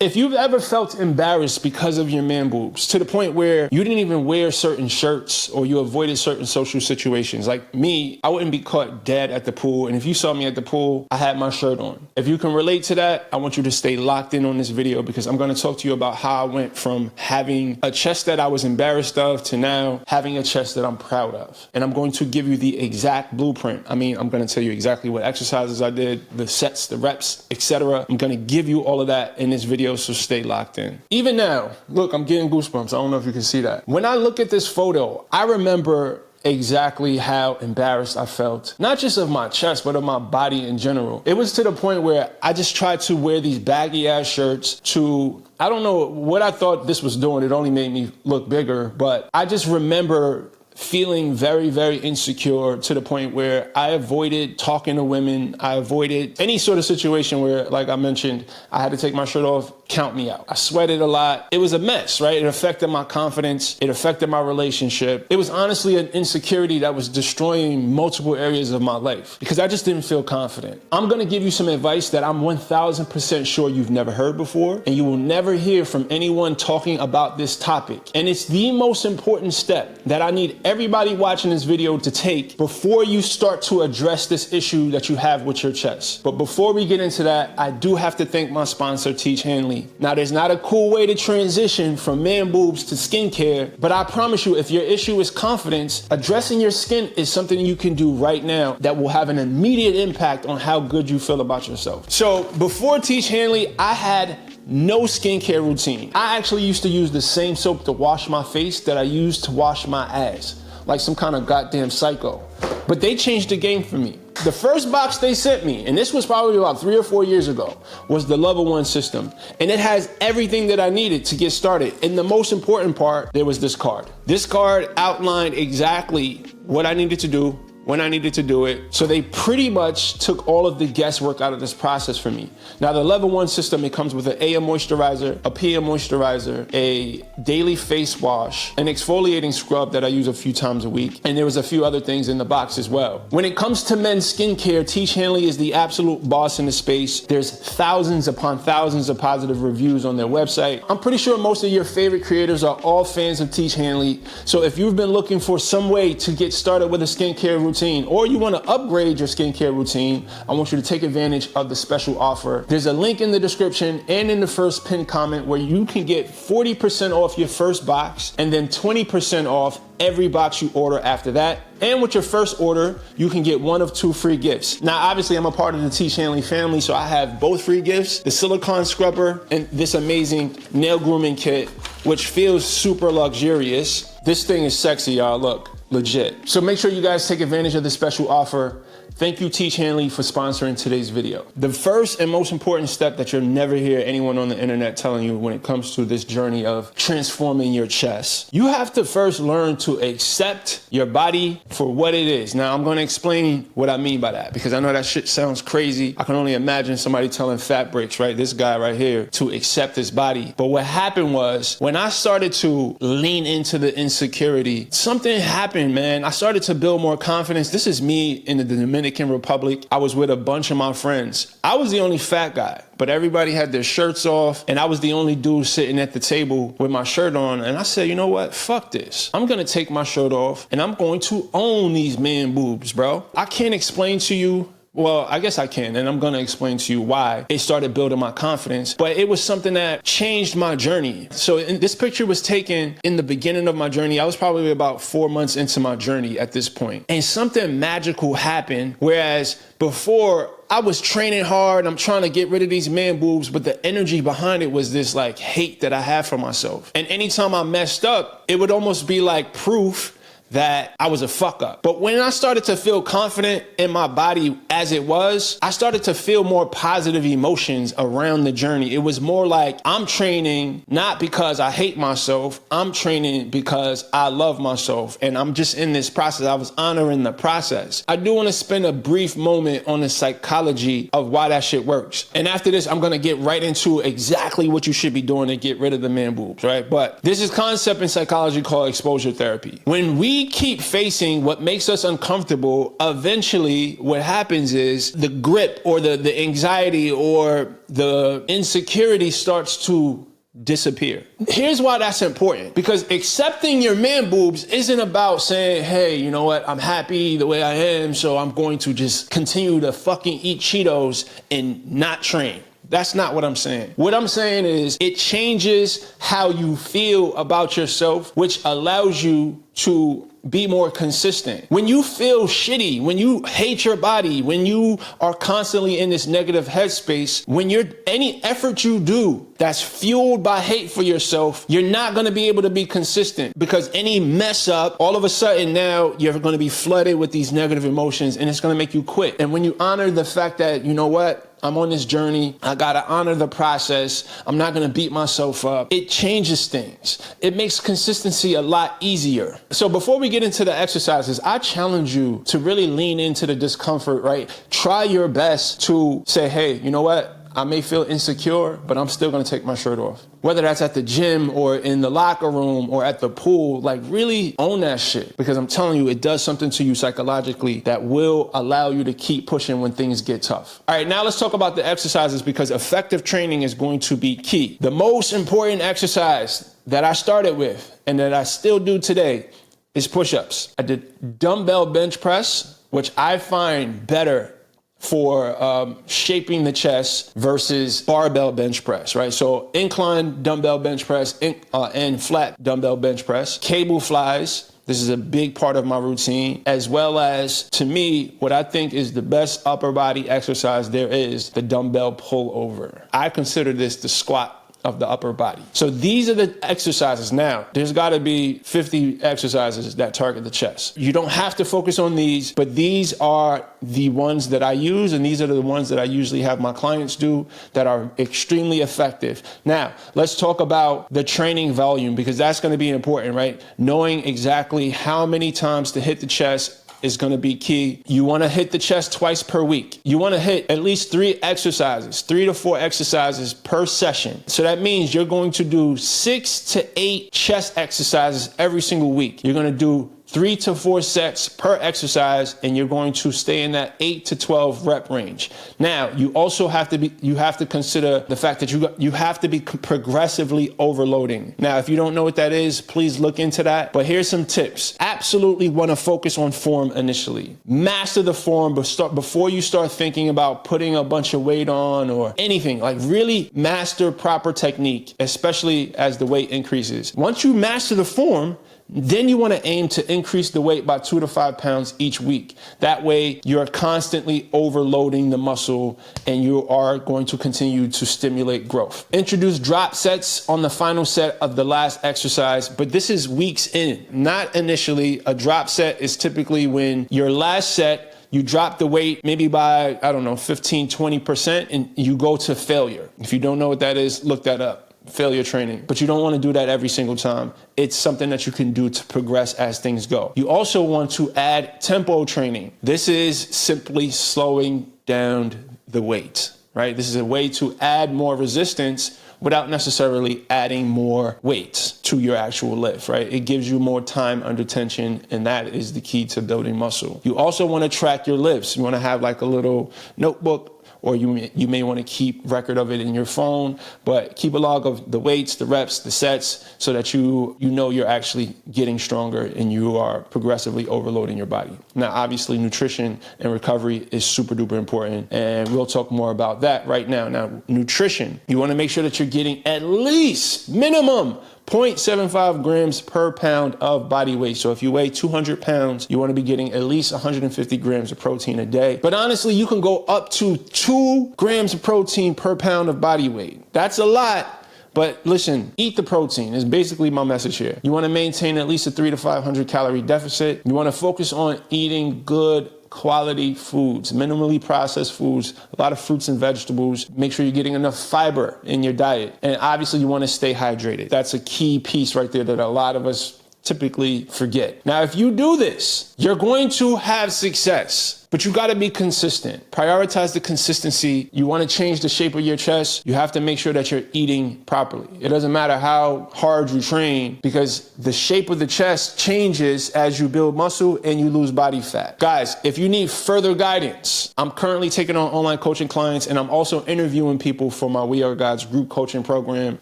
If you've ever felt embarrassed because of your man boobs to the point where you didn't even wear certain shirts or you avoided certain social situations, like me, I wouldn't be caught dead at the pool. And if you saw me at the pool, I had my shirt on. If you can relate to that, I want you to stay locked in on this video because I'm going to talk to you about how I went from having a chest that I was embarrassed of to now having a chest that I'm proud of. And I'm going to give you the exact blueprint. I mean, I'm going to tell you exactly what exercises I did, the sets, the reps, etc. I'm going to give you all of that in this video. So stay locked in. Even now, look, I'm getting goosebumps. I don't know if you can see that. When I look at this photo, I remember exactly how embarrassed I felt, not just of my chest, but of my body in general. It was to the point where I just tried to wear these baggy ass shirts to, I don't know what I thought this was doing. It only made me look bigger, but I just remember feeling very, very insecure to the point where I avoided talking to women. I avoided any sort of situation where, like I mentioned, I had to take my shirt off. Count me out. I sweated a lot. It was a mess, right? It affected my confidence. It affected my relationship. It was honestly an insecurity that was destroying multiple areas of my life because I just didn't feel confident. I'm going to give you some advice that I'm 1000% sure you've never heard before, and you will never hear from anyone talking about this topic. And it's the most important step that I need everybody watching this video to take before you start to address this issue that you have with your chest. But before we get into that, I do have to thank my sponsor, Teach Hanley. Now, there's not a cool way to transition from man boobs to skincare, but I promise you, if your issue is confidence, addressing your skin is something you can do right now that will have an immediate impact on how good you feel about yourself. So before Teach Hanley, I had no skincare routine. I actually used to use the same soap to wash my face that I used to wash my ass, like some kind of goddamn psycho. But they changed the game for me. The first box they sent me, and this was probably about 3 or 4 years ago, was the Level 1 system. And it has everything that I needed to get started. And the most important part, there was this card. This card outlined exactly what I needed to do, when I needed to do it. So they pretty much took all of the guesswork out of this process for me. Now, the Level 1 system, it comes with an AM moisturizer, a PM moisturizer, a daily face wash, an exfoliating scrub that I use a few times a week, and there was a few other things in the box as well. When it comes to men's skincare, Teach Hanley is the absolute boss in the space. There's thousands upon thousands of positive reviews on their website. I'm pretty sure most of your favorite creators are all fans of Teach Hanley. So if you've been looking for some way to get started with a skincare routine, or you want to upgrade your skincare routine, I want you to take advantage of the special offer. There's a link in the description and in the first pinned comment where you can get 40% off your first box and then 20% off every box you order after that. And with your first order, you can get 1 of 2 free gifts. Now, obviously, I'm a part of the Teach Hanley family, so I have both free gifts, the silicone scrubber and this amazing nail grooming kit, which feels super luxurious. This thing is sexy, y'all. Look. Legit. So make sure you guys take advantage of this special offer. Thank you, Teach Hanley, for sponsoring today's video. The first and most important step that you'll never hear anyone on the internet telling you when it comes to this journey of transforming your chest, you have to first learn to accept your body for what it is. Now, I'm going to explain what I mean by that because I know that shit sounds crazy. I can only imagine somebody telling Fat Brix, right, this guy right here, to accept his body. But what happened was when I started to lean into the insecurity, something happened, man. I started to build more confidence. This is me in the Dominican Republic. I was with a bunch of my friends. I was the only fat guy, but everybody had their shirts off, and I was the only dude sitting at the table with my shirt on. And I said, you know what? Fuck this. I'm gonna take my shirt off, and I'm going to own these man boobs, bro. I can't explain to you. Well, I guess I can, and I'm gonna explain to you why it started building my confidence, but it was something that changed my journey. So this picture was taken in the beginning of my journey. I was probably about 4 months into my journey at this point, and something magical happened, whereas before, I was training hard, I'm trying to get rid of these man boobs, but the energy behind it was this like hate that I had for myself. And anytime I messed up, it would almost be like proof that I was a fuck up. But when I started to feel confident in my body as it was, I started to feel more positive emotions around the journey. It was more like I'm training not because I hate myself, I'm training because I love myself, and I'm just in this process. I was honoring the process. I do want to spend a brief moment on the psychology of why that shit works. And after this, I'm gonna get right into exactly what you should be doing to get rid of the man boobs, right? But there's this concept in psychology called exposure therapy. When we we keep facing what makes us uncomfortable, eventually what happens is the grip or the anxiety or the insecurity starts to disappear. Here's why that's important, because accepting your man boobs isn't about saying, hey, you know what, I'm happy the way I am, so I'm going to just continue to fucking eat Cheetos and not train. That's not what I'm saying. What I'm saying is it changes how you feel about yourself, which allows you to be more consistent. When you feel shitty, when you hate your body, when you are constantly in this negative headspace, when any effort you do that's fueled by hate for yourself, you're not going to be able to be consistent, because any mess up, all of a sudden now you're going to be flooded with these negative emotions and it's going to make you quit. And when you honor the fact that, you know what, I'm on this journey, I gotta honor the process, I'm not gonna beat myself up, it changes things. It makes consistency a lot easier. So before we get into the exercises, I challenge you to really lean into the discomfort, right? Try your best to say, hey, you know what? I may feel insecure, but I'm still gonna take my shirt off. Whether that's at the gym or in the locker room or at the pool, like really own that shit. Because I'm telling you, it does something to you psychologically that will allow you to keep pushing when things get tough. All right, now let's talk about the exercises, because effective training is going to be key. The most important exercise that I started with and that I still do today is push-ups. I did dumbbell bench press, which I find better for shaping the chest versus barbell bench press, right? So incline dumbbell bench press and flat dumbbell bench press, cable flies. This is a big part of my routine, as well as, to me, what I think is the best upper body exercise there is, the dumbbell pull over. I consider this the squat of the upper body. So these are the exercises. Now, there's got to be 50 exercises that target the chest. You don't have to focus on these, but these are the ones that I use, and these are the ones that I usually have my clients do that are extremely effective. Now, let's talk about the training volume, because that's going to be important, right? Knowing exactly how many times to hit the chest is going to be key. You want to hit the chest twice per week. You want to hit at least 3 exercises, 3 to 4 exercises per session. So that means you're going to do 6 to 8 chest exercises every single week. You're going to do 3 to 4 sets per exercise, and you're going to stay in that 8 to 12 rep range. Now, you also have to consider the fact that you have to be progressively overloading. Now, if you don't know what that is, please look into that. But here's some tips. Absolutely want to focus on form initially. Master the form before you start thinking about putting a bunch of weight on or anything. Like, really master proper technique, especially as the weight increases. Once you master the form, then you want to aim to increase the weight by 2 to 5 pounds each week. That way, you're constantly overloading the muscle and you are going to continue to stimulate growth. Introduce drop sets on the final set of the last exercise, but this is weeks in, not initially. A drop set is typically when your last set, you drop the weight maybe by, 15, 20%, and you go to failure. If you don't know what that is, look that up. Failure training. But you don't want to do that every single time. It's something that you can do to progress as things go. You also want to add tempo training. This is simply slowing down the weight, right? This is a way to add more resistance without necessarily adding more weight to your actual lift, right? It gives you more time under tension, and that is the key to building muscle. You also want to track your lifts. You want to have like a little notebook, or you may want to keep record of it in your phone, but keep a log of the weights, the reps, the sets, so that you know you're actually getting stronger and you are progressively overloading your body. Now, obviously, nutrition and recovery is super duper important, and we'll talk more about that right now. Now, nutrition, you want to make sure that you're getting at least minimum 0.75 grams per pound of body weight. So if you weigh 200 pounds, you want to be getting at least 150 grams of protein a day. But honestly, you can go up to 2 grams of protein per pound of body weight. That's a lot. But listen, eat the protein is basically my message here. You want to maintain at least a 300 to 500 calorie deficit. You want to focus on eating good quality foods, minimally processed foods, a lot of fruits and vegetables. Make sure you're getting enough fiber in your diet. And obviously you want to stay hydrated. That's a key piece right there that a lot of us typically forget. Now, if you do this, you're going to have success. But you gotta be consistent. Prioritize the consistency. You wanna change the shape of your chest, you have to make sure that you're eating properly. It doesn't matter how hard you train, because the shape of the chest changes as you build muscle and you lose body fat. Guys, if you need further guidance, I'm currently taking on online coaching clients, and I'm also interviewing people for my We Are God's group coaching program.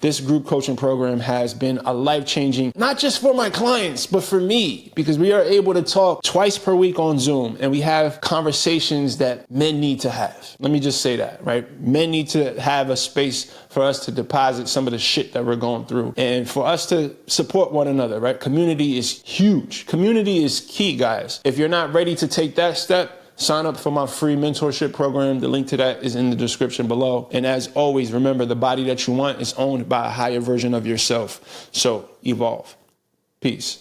This group coaching program has been a life-changing, not just for my clients, but for me, because we are able to talk twice per week on Zoom, and we have conversations that men need to have. Let me just say that, right? Men need to have a space for us to deposit some of the shit that we're going through, and for us to support one another, right? Community is huge. Community is key, guys. If you're not ready to take that step, sign up for my free mentorship program. The link to that is in the description below. And as always, remember, the body that you want is owned by a higher version of yourself. So evolve. Peace.